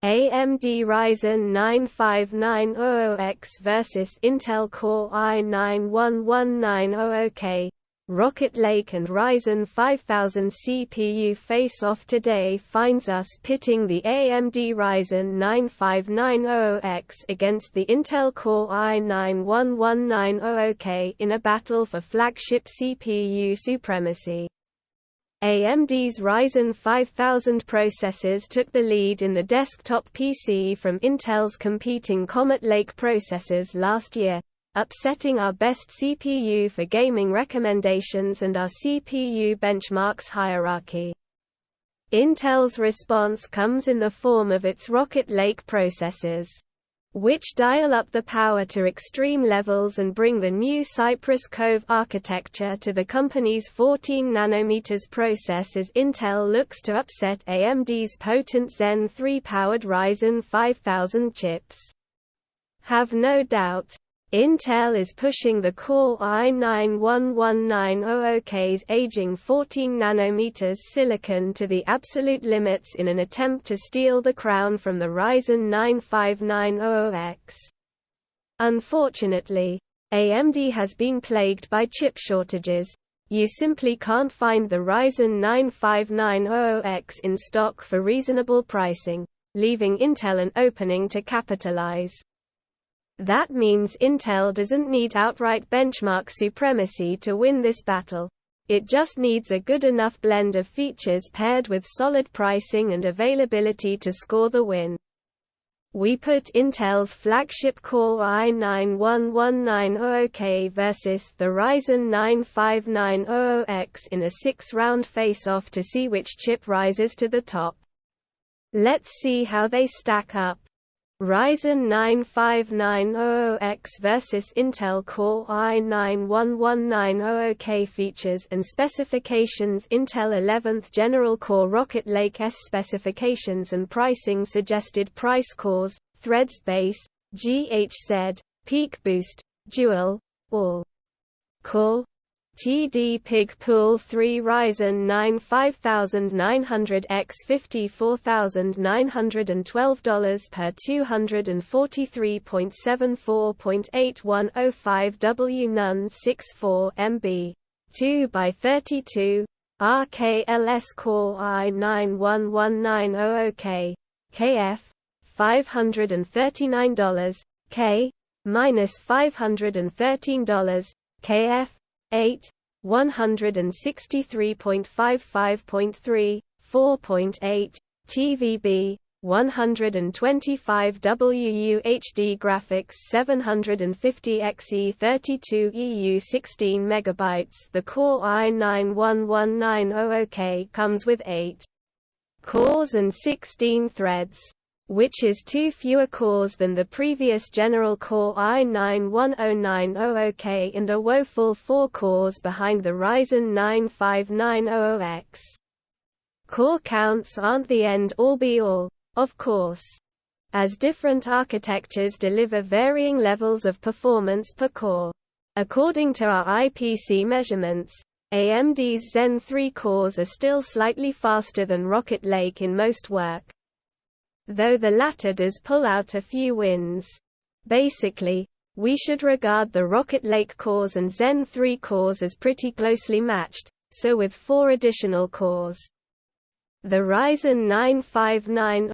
AMD Ryzen 9-5900X vs Intel Core i9-11900K. Rocket Lake and Ryzen 5000 CPU face-off today finds us pitting the AMD Ryzen 9-5900X against the Intel Core i9-11900K in a battle for flagship CPU supremacy. AMD's Ryzen 5000 processors took the lead in the desktop PC from Intel's competing Comet Lake processors last year, upsetting our best CPU for gaming recommendations and our CPU benchmarks hierarchy. Intel's response comes in the form of its Rocket Lake processors, which dial up the power to extreme levels and bring the new Cypress Cove architecture to the company's 14nm process as Intel looks to upset AMD's potent Zen 3-powered Ryzen 5000 chips. Have no doubt, Intel is pushing the Core i9-11900K's aging 14nm silicon to the absolute limits in an attempt to steal the crown from the Ryzen 9-5900X. Unfortunately, AMD has been plagued by chip shortages. You simply can't find the Ryzen 9-5900X in stock for reasonable pricing, leaving Intel an opening to capitalize. That means Intel doesn't need outright benchmark supremacy to win this battle. It just needs a good enough blend of features paired with solid pricing and availability to score the win. We put Intel's flagship Core i9-11900K versus the Ryzen 9-5900X in a 6-round face-off to see which chip rises to the top. Let's see how they stack up. Ryzen 9-5900X vs Intel Core i9-11900K features and specifications. Intel 11th General Core Rocket Lake S specifications and pricing. Suggested price: cores, threads base, GHz, peak boost, dual, all. Core TD Pig Pool 3 Ryzen 9 5900X $54,912 per 243.74.8105 W. 64 MB. 2x32. RKLS Core i9-11900K. KF. $539. K. -$513. KF. 8. 163.55.3, 4.8, TVB, 125 WUHD graphics 750 XE32 EU 16 MB. The Core i9-11900K comes with 8 cores and 16 threads, which is 2 fewer cores than the previous General Core i9-10900K and a woeful 4 cores behind the Ryzen 9-5900X. Core counts aren't the end-all be-all, of course, as different architectures deliver varying levels of performance per core. According to our IPC measurements, AMD's Zen 3 cores are still slightly faster than Rocket Lake in most work, though the latter does pull out a few wins. Basically, we should regard the Rocket Lake cores and Zen 3 cores as pretty closely matched, so with 4 additional cores. The Ryzen 9